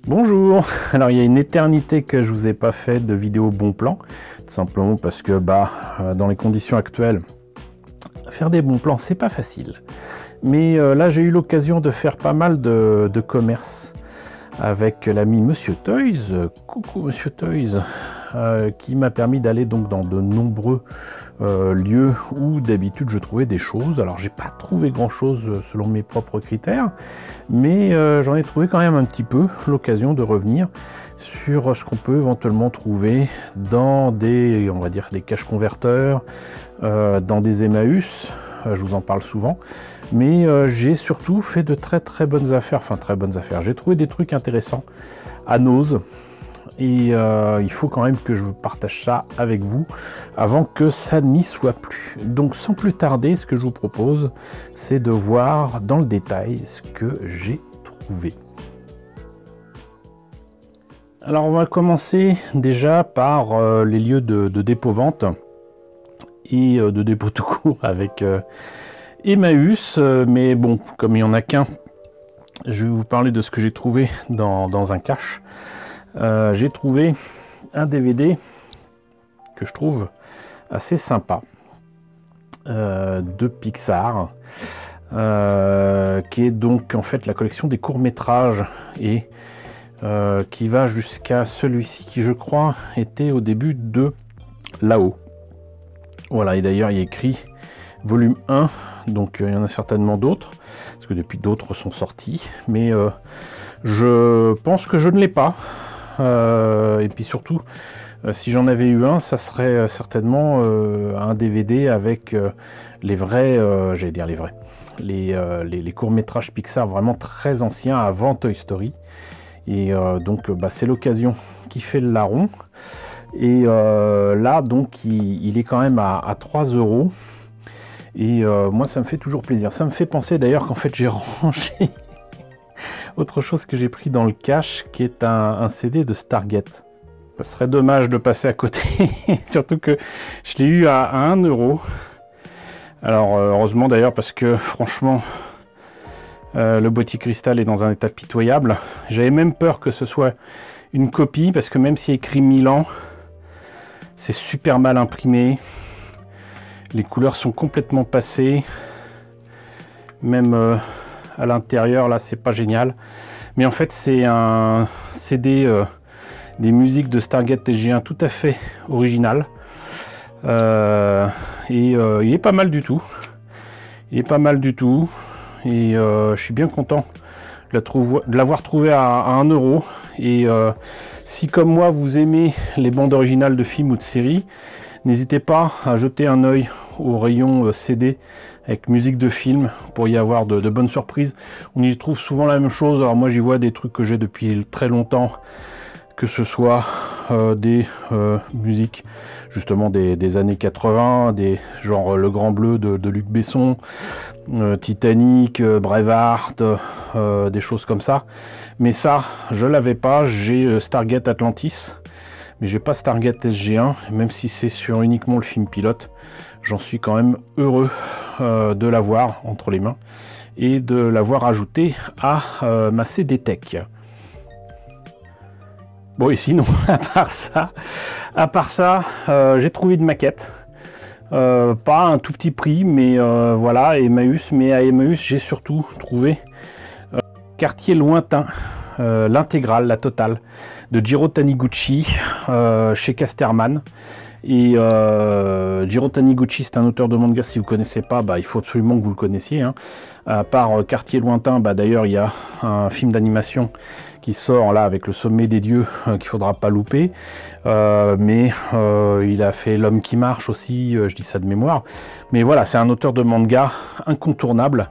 Bonjour. Alors il y a une éternité que je vous ai pas fait de vidéo bon plan, tout simplement parce que dans les conditions actuelles, faire des bons plans c'est pas facile. Mais là j'ai eu l'occasion de faire pas mal de commerce avec l'ami Monsieur Toys, coucou Monsieur Toys, qui m'a permis d'aller donc dans de nombreux lieux où d'habitude je trouvais des choses. Alors j'ai pas trouvé grand chose selon mes propres critères, mais j'en ai trouvé quand même un petit peu. L'occasion de revenir sur ce qu'on peut éventuellement trouver dans des, on va dire, des caches converteurs, dans des Emmaüs. Je vous en parle souvent, mais j'ai surtout fait de très bonnes affaires, enfin très bonnes affaires. J'ai trouvé des trucs intéressants à Nose, et il faut quand même que je partage ça avec vous avant que ça n'y soit plus. Donc sans plus tarder, ce que je vous propose, c'est de voir dans le détail ce que j'ai trouvé. Alors on va commencer déjà par les lieux de dépôt-vente et de dépôt tout court avec Emmaüs, mais bon, comme il n'y en a qu'un, je vais vous parler de ce que j'ai trouvé dans un cache. J'ai trouvé un DVD que je trouve assez sympa de Pixar, qui est donc en fait la collection des courts-métrages et qui va jusqu'à celui-ci qui, je crois, était au début de Là-haut. Voilà, et d'ailleurs il y a écrit volume 1, donc il y en a certainement d'autres, parce que depuis d'autres sont sortis, mais je pense que je ne l'ai pas. Et puis surtout, si j'en avais eu un, ça serait certainement un DVD avec les vrais, j'allais dire les vrais, les courts-métrages Pixar vraiment très anciens avant Toy Story. Et donc c'est l'occasion qui fait le larron. Et là donc il est quand même à 3 €. Et moi ça me fait toujours plaisir. Ça me fait penser d'ailleurs qu'en fait j'ai rangé autre chose que j'ai pris dans le cache, qui est un CD de Stargate. Ce serait dommage de passer à côté, surtout que je l'ai eu à 1 €. Alors heureusement d'ailleurs, parce que franchement le boîtier cristal est dans un état pitoyable. J'avais même peur que ce soit une copie, parce que même s'il y a écrit Milan, c'est super mal imprimé. Les couleurs sont complètement passées. Même à l'intérieur, là, c'est pas génial. Mais en fait, c'est un CD des musiques de Stargate SG1 tout à fait original. Il est pas mal du tout. Il est pas mal du tout. Et je suis bien content de l'avoir trouvé à 1 €. Et si comme moi vous aimez les bandes originales de films ou de séries, n'hésitez pas à jeter un œil au rayon CD avec musique de film pour y avoir de bonnes surprises. On y trouve souvent la même chose. Alors moi j'y vois des trucs que j'ai depuis très longtemps, que ce soit des musiques justement des années 80, genre Le Grand Bleu de Luc Besson, Titanic, Braveheart, des choses comme ça. Mais ça, je l'avais pas. J'ai Stargate Atlantis, mais j'ai pas Stargate SG1, même si c'est sur uniquement le film pilote. J'en suis quand même heureux de l'avoir entre les mains et de l'avoir ajouté à ma CD Tech. Bon, et sinon, à part ça, j'ai trouvé une maquette. Pas un tout petit prix, mais voilà, Emmaüs. Mais à Emmaüs, j'ai surtout trouvé Quartier Lointain, l'intégrale, la totale, de Jiro Taniguchi, chez Casterman. Et Jiro Taniguchi, c'est un auteur de manga. Si vous ne connaissez pas, il faut absolument que vous le connaissiez, hein. À part Quartier Lointain, d'ailleurs il y a un film d'animation qui sort là avec Le Sommet des Dieux, qu'il faudra pas louper, mais il a fait L'Homme qui marche aussi, je dis ça de mémoire. Mais voilà, c'est un auteur de manga incontournable,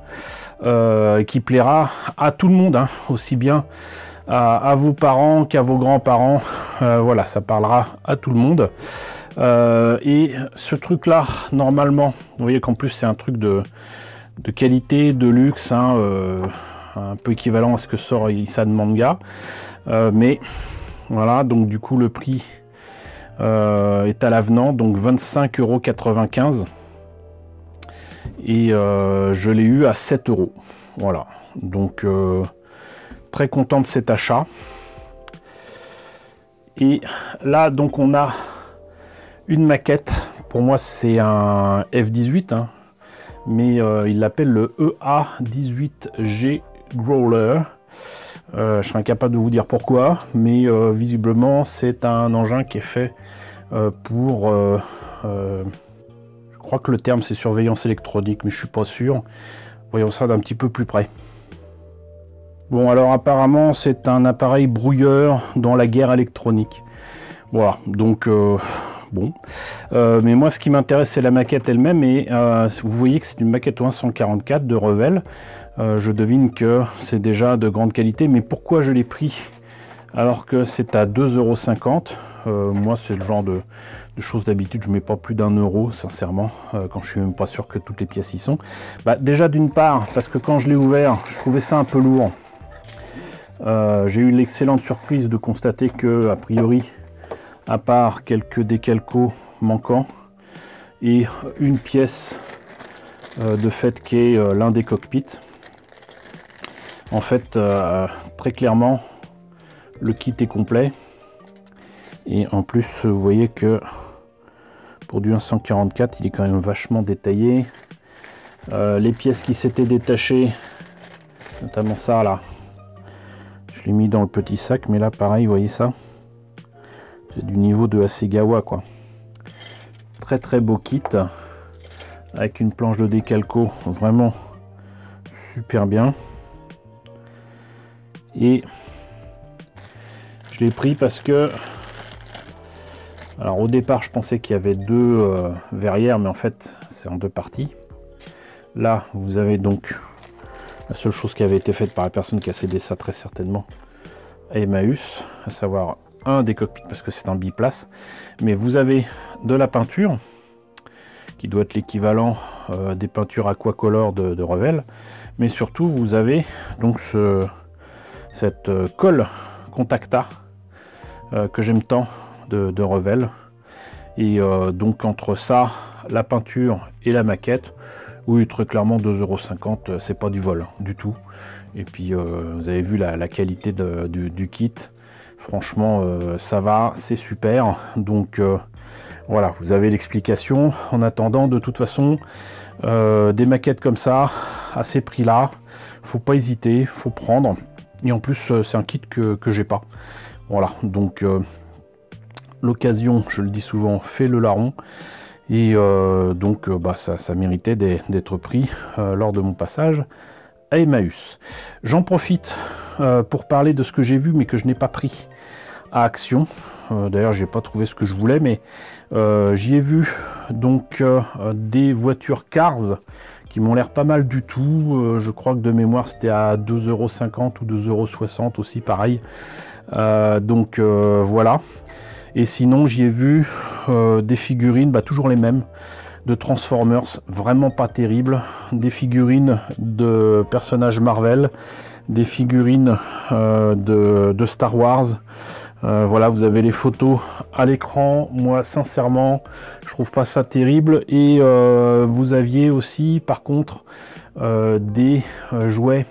qui plaira à tout le monde, hein, aussi bien à vos parents qu'à vos grands-parents. Voilà, ça parlera à tout le monde. Et ce truc là, normalement, vous voyez qu'en plus c'est un truc de qualité, de luxe, hein, un peu équivalent à ce que sort Isan Manga, mais voilà, donc du coup le prix est à l'avenant, donc 25,95 €, et je l'ai eu à 7 €. Voilà, donc très content de cet achat. Et là donc on a une maquette, pour moi c'est un F18 hein, mais il l'appelle le EA18G Growler. Je serais incapable de vous dire pourquoi, mais visiblement c'est un engin qui est fait pour je crois que le terme c'est surveillance électronique, mais je suis pas sûr. Voyons ça d'un petit peu plus près. Bon, alors apparemment c'est un appareil brouilleur dans la guerre électronique. Voilà, donc bon. Mais moi ce qui m'intéresse c'est la maquette elle-même, et vous voyez que c'est une maquette au 144 de Revell. Je devine que c'est déjà de grande qualité, mais pourquoi je l'ai pris alors que c'est à 2,50 €? Moi c'est le genre de choses d'habitude, je mets pas plus d'1 € sincèrement, quand je suis même pas sûr que toutes les pièces y sont. Bah, déjà d'une part, parce que quand je l'ai ouvert, je trouvais ça un peu lourd. J'ai eu l'excellente surprise de constater que, a priori, à part quelques décalcos manquants et une pièce de fait qui est l'un des cockpits, en fait, très clairement, le kit est complet. Et en plus, vous voyez que pour du 144, il est quand même vachement détaillé. Les pièces qui s'étaient détachées, notamment ça là, je l'ai mis dans le petit sac, mais là pareil, vous voyez ça, c'est du niveau de Hasegawa quoi. Très très beau kit, avec une planche de décalco vraiment super bien. Et je l'ai pris parce que, alors au départ je pensais qu'il y avait deux verrières, mais en fait c'est en deux parties. Là vous avez donc la seule chose qui avait été faite par la personne qui a cédé ça très certainement à Emmaüs, à savoir un des cockpits parce que c'est un biplace. Mais vous avez de la peinture qui doit être l'équivalent des peintures aquacolor de Revell, mais surtout vous avez donc cette colle Contacta que j'aime tant de Revell. Et donc entre ça, la peinture et la maquette, oui très clairement 2,50 €, c'est pas du vol du tout. Et puis vous avez vu la qualité du kit, franchement ça va, c'est super. Donc voilà, vous avez l'explication. En attendant, de toute façon, des maquettes comme ça à ces prix là, faut pas hésiter, faut prendre. Et en plus c'est un kit que j'ai pas. Voilà, donc l'occasion, je le dis souvent, fait le larron. Et donc bah, ça méritait d'être pris lors de mon passage à Emmaüs. J'en profite pour parler de ce que j'ai vu mais que je n'ai pas pris à Action. D'ailleurs j'ai pas trouvé ce que je voulais, mais j'y ai vu donc des voitures Cars qui m'ont l'air pas mal du tout. Je crois que de mémoire c'était à 2,50 € ou 2,60 € aussi pareil. Donc voilà. Et sinon j'y ai vu des figurines, bah, toujours les mêmes, de Transformers, vraiment pas terribles, des figurines de personnages Marvel, des figurines de Star Wars. Voilà, vous avez les photos à l'écran. Moi sincèrement je trouve pas ça terrible. Et vous aviez aussi par contre des jouets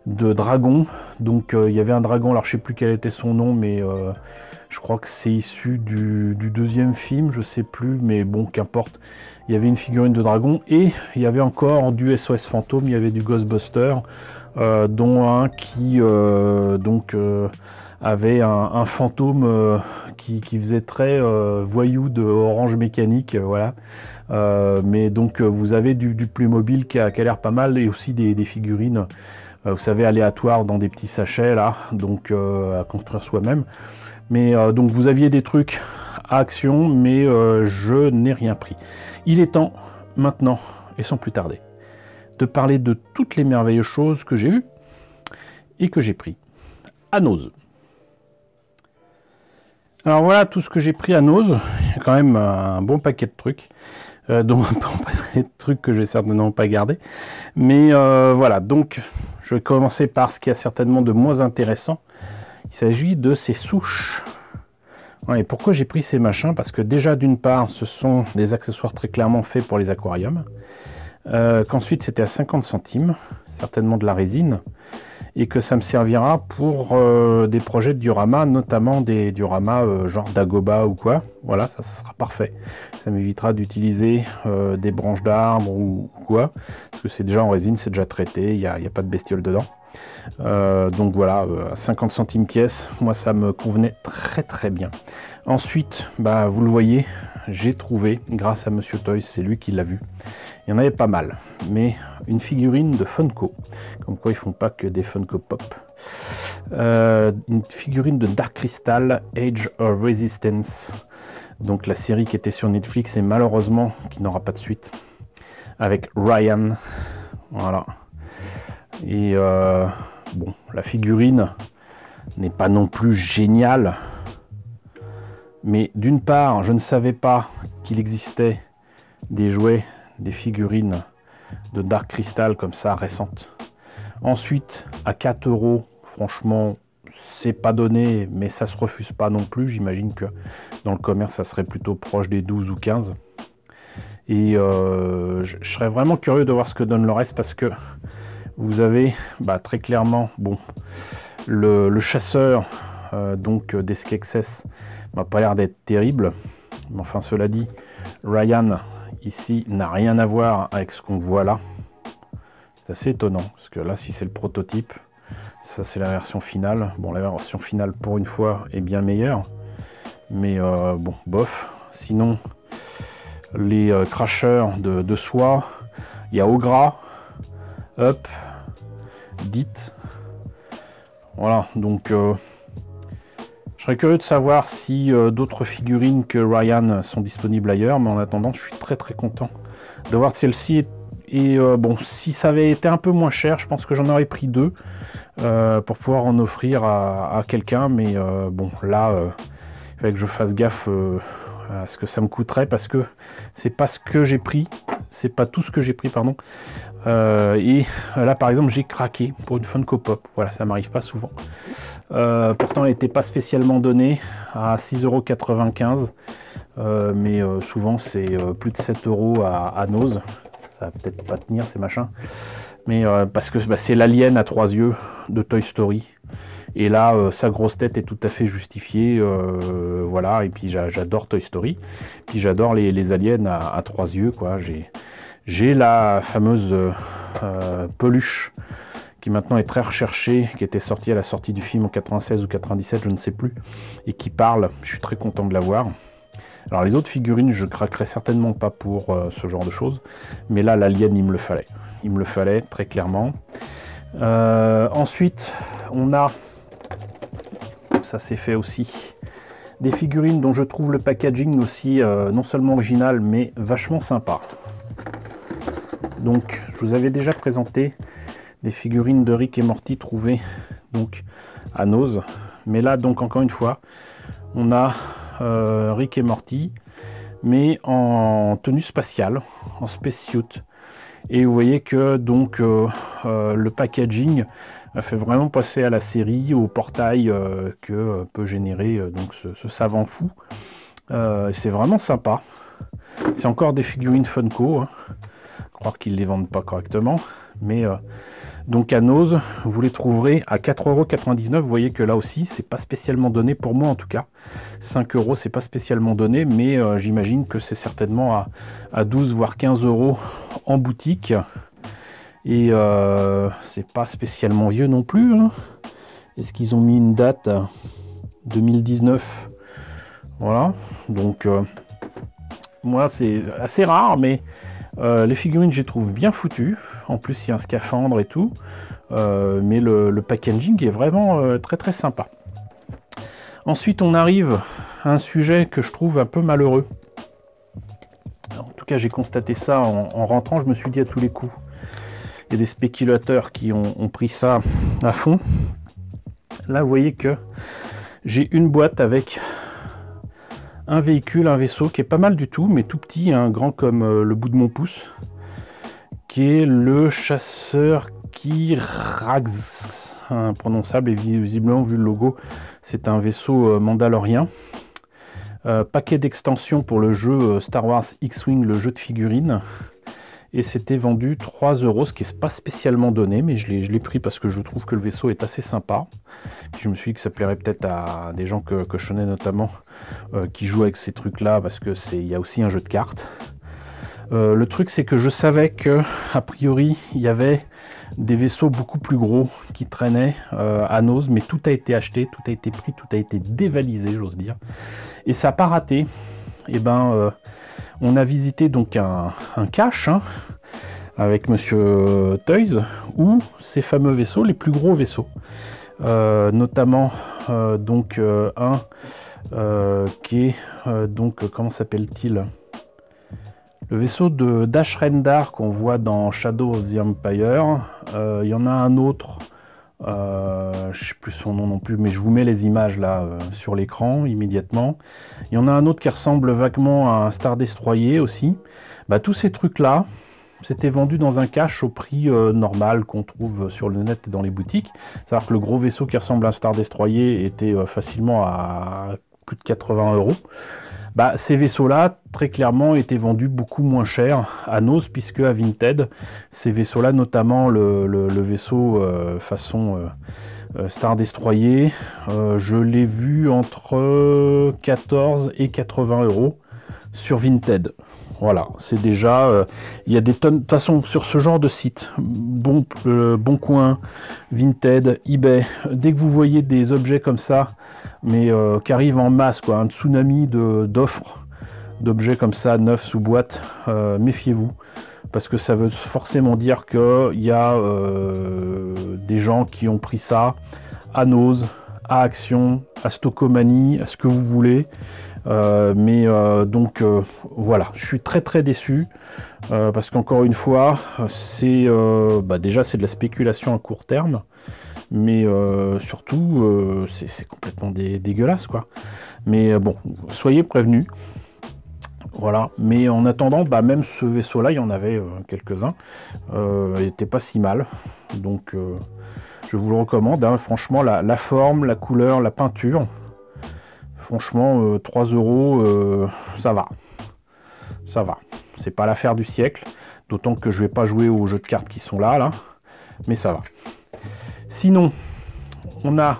de dragons. Donc il y avait un dragon, alors je sais plus quel était son nom, mais je crois que c'est issu du deuxième film, je sais plus, mais bon, qu'importe. Il y avait une figurine de dragon, et il y avait encore du SOS Fantôme, il y avait du Ghostbuster, dont un qui avait un fantôme qui faisait très voyou de Orange Mécanique, voilà. Mais donc vous avez du Playmobil qui a l'air pas mal, et aussi des figurines, vous savez, aléatoires dans des petits sachets, là, donc à construire soi-même. Mais donc vous aviez des trucs à Action, mais je n'ai rien pris. Il est temps maintenant, et sans plus tarder, de parler de toutes les merveilleuses choses que j'ai vues et que j'ai pris à Nose. Alors voilà tout ce que j'ai pris à Nose. Il y a quand même un bon paquet de trucs, dont un paquet de trucs que je vais certainement pas garder. Mais voilà, donc je vais commencer par ce qui est certainement de moins intéressant. Il s'agit de ces souches. Ouais, et pourquoi j'ai pris ces machins? Parce que déjà d'une part, ce sont des accessoires très clairement faits pour les aquariums. qu'ensuite c'était à 50 centimes, certainement de la résine, et que ça me servira pour des projets de diorama, notamment des dioramas genre Dagoba ou quoi. Voilà, ça sera parfait. Ça m'évitera d'utiliser des branches d'arbres ou quoi, parce que c'est déjà en résine, c'est déjà traité, il n'y a pas de bestiole dedans. Donc voilà, à 50 centimes pièce, moi ça me convenait très très bien. Ensuite, bah, vous le voyez, j'ai trouvé, grâce à Monsieur Toys, c'est lui qui l'a vu, il y en avait pas mal, mais une figurine de Funko, comme quoi ils font pas que des Funko Pop. Une figurine de Dark Crystal, Age of Resistance, donc la série qui était sur Netflix et malheureusement qui n'aura pas de suite, avec Ryan, voilà. Et bon, la figurine n'est pas non plus géniale, mais d'une part, je ne savais pas qu'il existait des jouets, des figurines de Dark Crystal comme ça, récentes. Ensuite, à 4 €, franchement, c'est pas donné, mais ça se refuse pas non plus. J'imagine que dans le commerce, ça serait plutôt proche des 12 ou 15. Et je serais vraiment curieux de voir ce que donne le reste, parce que vous avez très clairement, bon, le chasseur donc des Skeksis m'a pas l'air d'être terrible, mais enfin cela dit, Ryan ici n'a rien à voir avec ce qu'on voit là. C'est assez étonnant, parce que là, si c'est le prototype, ça c'est la version finale. Bon, la version finale pour une fois est bien meilleure, mais bon, bof. Sinon, les crashers de soie, il y a Ogra, Up, Dit. Voilà, donc je serais curieux de savoir si d'autres figurines que Ryan sont disponibles ailleurs, mais en attendant, je suis très très content de voir celle-ci. Et bon, si ça avait été un peu moins cher, je pense que j'en aurais pris 2 pour pouvoir en offrir à quelqu'un, mais bon, là, il fallait que je fasse gaffe à ce que ça me coûterait, parce que c'est pas ce que j'ai pris, c'est pas tout ce que j'ai pris, pardon. Et là, par exemple, j'ai craqué pour une Funko Pop. Voilà, ça m'arrive pas souvent. Pourtant, elle n'était pas spécialement donnée à 6,95 €, mais souvent c'est plus de 7 € à Nose. Ça va peut-être pas tenir ces machins, mais parce que c'est l'alien à 3 yeux de Toy Story. Et là, sa grosse tête est tout à fait justifiée, voilà. Et puis j'adore Toy Story, puis j'adore les aliens à 3 yeux, quoi. J'ai la fameuse peluche qui maintenant est très recherchée, qui était sortie à la sortie du film en 96 ou 97, je ne sais plus, et qui parle. Je suis très content de l'avoir. Alors les autres figurines, je craquerai certainement pas pour ce genre de choses, mais là, l'alien, il me le fallait. Il me le fallait, très clairement. Ensuite, on a, ça c'est fait aussi, des figurines dont je trouve le packaging aussi non seulement original, mais vachement sympa. Donc, je vous avais déjà présenté des figurines de Rick et Morty trouvées donc à Nose, mais là, donc encore une fois, on a Rick et Morty, mais en tenue spatiale, en spacesuit. Et vous voyez que donc le packaging fait vraiment passer à la série, au portail que peut générer donc ce savant fou. C'est vraiment sympa. C'est encore des figurines Funko, hein. Croire qu'ils les vendent pas correctement, mais donc à Nose, vous les trouverez à 4,99 €. Vous voyez que là aussi, c'est pas spécialement donné pour moi en tout cas. 5 €, c'est pas spécialement donné, mais j'imagine que c'est certainement à 12 voire 15 € en boutique. Et c'est pas spécialement vieux non plus, hein. Est-ce qu'ils ont mis une date 2019? Voilà, donc moi c'est assez rare, mais les figurines, je les trouve bien foutues. En plus, il y a un scaphandre et tout. Mais le packaging est vraiment très très sympa. Ensuite, on arrive à un sujet que je trouve un peu malheureux. Alors, en tout cas, j'ai constaté ça en rentrant. Je me suis dit à tous les coups, il y a des spéculateurs qui ont pris ça à fond. Là, vous voyez que j'ai une boîte avec un véhicule, un vaisseau qui est pas mal du tout, mais tout petit, hein, grand comme le bout de mon pouce, qui est le chasseur Kirax, imprononçable, et visiblement, vu le logo, c'est un vaisseau mandalorien. Paquet d'extensions pour le jeu Star Wars X-Wing, le jeu de figurines. et c'était vendu 3 €, ce qui n'est pas spécialement donné, mais je l'ai pris parce que je trouve que le vaisseau est assez sympa. Puis je me suis dit que ça plairait peut-être à des gens que je connais notamment, qui jouent avec ces trucs-là, parce que il y a aussi un jeu de cartes. Le truc, c'est que je savais que a priori il y avait des vaisseaux beaucoup plus gros qui traînaient à Nose, mais tout a été acheté, tout a été pris, tout a été dévalisé, j'ose dire, et ça n'a pas raté. Et ben on a visité donc un cache, hein, avec Monsieur Toys, où ces fameux vaisseaux, les plus gros vaisseaux, notamment donc un qui est donc comment s'appelle-t-il, le vaisseau de Dash Rendar qu'on voit dans Shadow of the Empire. Il y en a un autre, je ne sais plus son nom non plus, mais je vous mets les images là sur l'écran immédiatement. Il y en a un autre qui ressemble vaguement à un Star Destroyer aussi. Bah, tous ces trucs là, c'était vendu dans un cache au prix normal qu'on trouve sur le net et dans les boutiques. C'est-à-dire que le gros vaisseau qui ressemble à un Star Destroyer était facilement à plus de 80 €. Bah, ces vaisseaux-là, très clairement, étaient vendus beaucoup moins cher à Nose, puisque à Vinted, ces vaisseaux-là, notamment le vaisseau façon Star Destroyer, je l'ai vu entre 14 et 80 € sur Vinted. Voilà, c'est déjà... il y a des tonnes... De toute façon, sur ce genre de site, Boncoin, Vinted, eBay, dès que vous voyez des objets comme ça, mais qui arrivent en masse, quoi, un tsunami d'offres d'objets comme ça, neufs sous boîte, méfiez-vous. Parce que ça veut forcément dire qu'il y a des gens qui ont pris ça à Nose, à Action, à Stockomanie, à ce que vous voulez. Donc voilà, je suis très déçu parce qu'encore une fois, c'est déjà c'est de la spéculation à court terme, mais surtout c'est complètement dégueulasse, quoi. Mais bon, soyez prévenus. Voilà, mais en attendant, même ce vaisseau-là, il y en avait quelques-uns, il n'était pas si mal, donc je vous le recommande, hein. Franchement, la forme, la couleur, la peinture, franchement, 3 €, ça va. Ça va. C'est pas l'affaire du siècle, d'autant que je vais pas jouer aux jeux de cartes qui sont là, mais ça va. Sinon, on a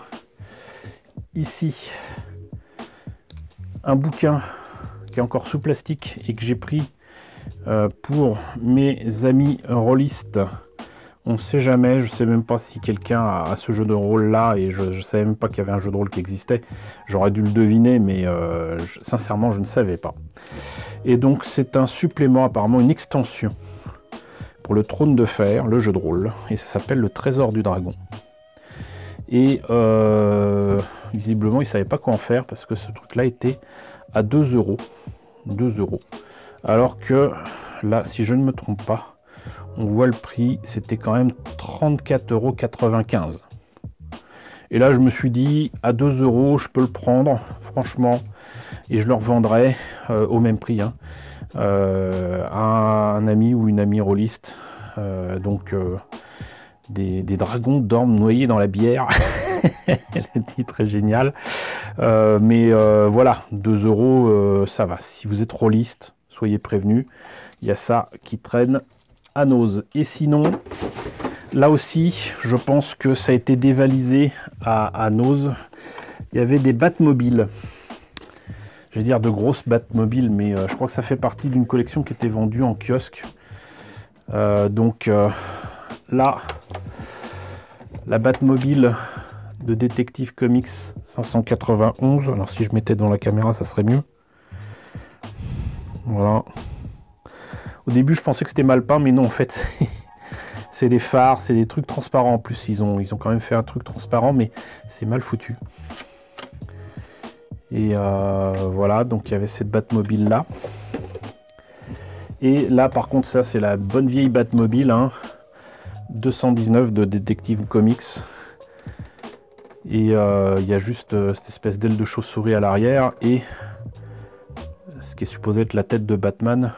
ici un bouquin qui est encore sous plastique et que j'ai pris pour mes amis rôlistes. On ne sait jamais, je sais même pas si quelqu'un a ce jeu de rôle là, et je ne savais même pas qu'il y avait un jeu de rôle qui existait. J'aurais dû le deviner, mais sincèrement je ne savais pas. Et donc c'est un supplément, apparemment une extension pour le Trône de Fer, le jeu de rôle, et ça s'appelle le Trésor du Dragon. Et visiblement ils ne savaient pas quoi en faire parce que ce truc là était à 2 €. 2 €. Alors que là, si je ne me trompe pas, on voit le prix, c'était quand même 34,95 €. Et là, je me suis dit, à 2 €, je peux le prendre, franchement, et je le revendrai au même prix, hein, à un ami ou une amie rôliste. Des dragons dorment noyés dans la bière. Le titre est génial. Voilà, 2 €, ça va. Si vous êtes rôliste, soyez prévenus. Il y a ça qui traîne à Nose. Et sinon, là aussi, je pense que ça a été dévalisé à Nose. Il y avait des Batmobiles. Je vais dire de grosses Batmobiles, mais je crois que ça fait partie d'une collection qui était vendue en kiosque. Là, la Batmobile de Detective Comics 591. Alors si je mettais dans la caméra, ça serait mieux. Voilà. Au début, je pensais que c'était mal peint, mais non, en fait, c'est des phares, c'est des trucs transparents. En plus, ils ont quand même fait un truc transparent, mais c'est mal foutu. Et voilà, donc il y avait cette Batmobile là. Et là, par contre, ça, c'est la bonne vieille Batmobile, hein, 219 de Detective Comics. Et il y a juste cette espèce d'aile de chauve-souris à l'arrière et ce qui est supposé être la tête de Batman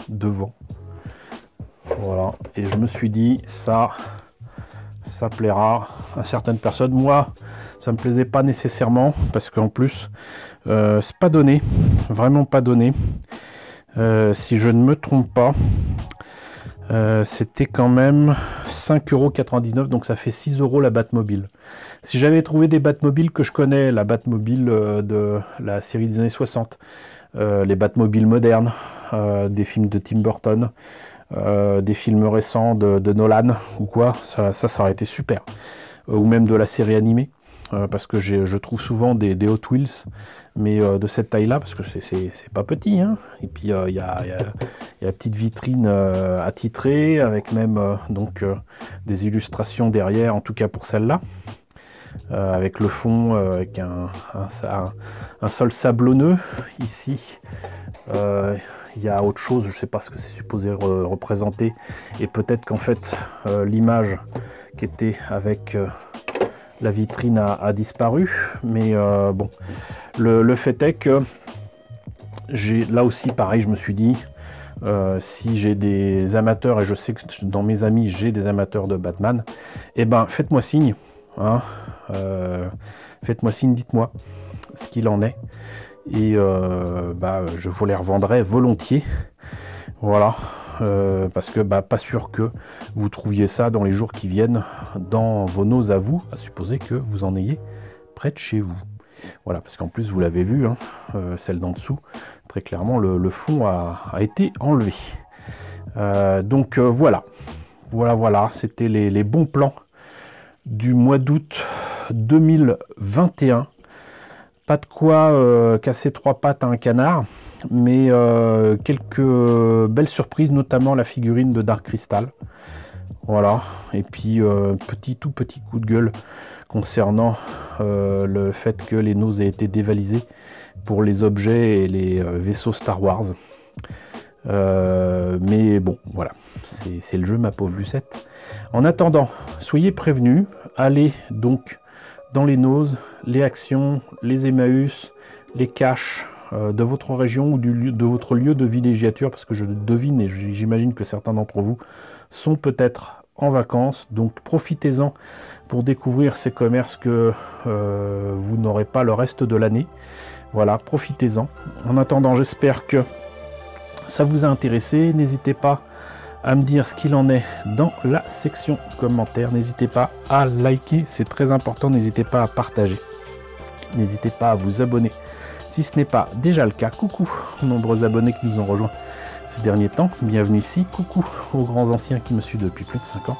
devant. Voilà, et je me suis dit, ça plaira à certaines personnes. Moi, ça me plaisait pas nécessairement parce qu'en plus, c'est pas donné, vraiment pas donné. Si je ne me trompe pas, C'était quand même 5,99 €, donc ça fait 6 € la Batmobile. Si j'avais trouvé des Batmobiles que je connais, la Batmobile de la série des années 60, les Batmobiles modernes, des films de Tim Burton, des films récents de Nolan ou quoi, ça aurait été super. Ou même de la série animée, parce que je trouve souvent des Hot Wheels, mais de cette taille-là, parce que c'est pas petit, hein. Et puis il y a la petite vitrine attitrée, avec même donc des illustrations derrière, en tout cas pour celle-là, avec le fond, avec un sol sablonneux. Ici, il y a autre chose, je ne sais pas ce que c'est supposé représenter, et peut-être qu'en fait l'image qui était avec la vitrine a disparu, mais bon, le fait est que là aussi pareil, je me suis dit, si j'ai des amateurs, et je sais que dans mes amis j'ai des amateurs de Batman, et ben faites-moi signe, hein, faites-moi signe, dites-moi ce qu'il en est, et je vous les revendrai volontiers, voilà. Parce que pas sûr que vous trouviez ça dans les jours qui viennent dans vos nos à vous, à supposer que vous en ayez près de chez vous. Voilà, parce qu'en plus vous l'avez vu, hein, celle d'en dessous, très clairement le fond a été enlevé. Donc voilà, c'était les bons plans du mois d'août 2021. Pas de quoi casser trois pattes à un canard, mais quelques belles surprises, notamment la figurine de Dark Crystal. Voilà, et puis tout petit coup de gueule concernant le fait que les noses aient été dévalisés pour les objets et les vaisseaux Star Wars. Mais bon, voilà, c'est le jeu, ma pauvre Lucette. En attendant, soyez prévenus, allez donc dans les noses, les actions, les Emmaüs, les caches de votre région ou de votre lieu de villégiature, parce que je devine et j'imagine que certains d'entre vous sont peut-être en vacances, donc profitez-en pour découvrir ces commerces que vous n'aurez pas le reste de l'année. Voilà, profitez-en. En attendant, j'espère que ça vous a intéressé. N'hésitez pas à me dire ce qu'il en est dans la section commentaires. N'hésitez pas à liker, c'est très important. N'hésitez pas à partager. N'hésitez pas à vous abonner si ce n'est pas déjà le cas. Coucou aux nombreux abonnés qui nous ont rejoints ces derniers temps. Bienvenue ici. Coucou aux grands anciens qui me suivent depuis plus de 5 ans.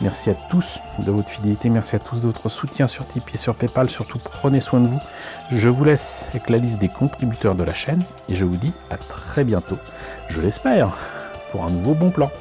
Merci à tous de votre fidélité. Merci à tous de votre soutien sur Tipeee et sur Paypal. Surtout, prenez soin de vous. Je vous laisse avec la liste des contributeurs de la chaîne. Et je vous dis à très bientôt, je l'espère, pour un nouveau bon plan.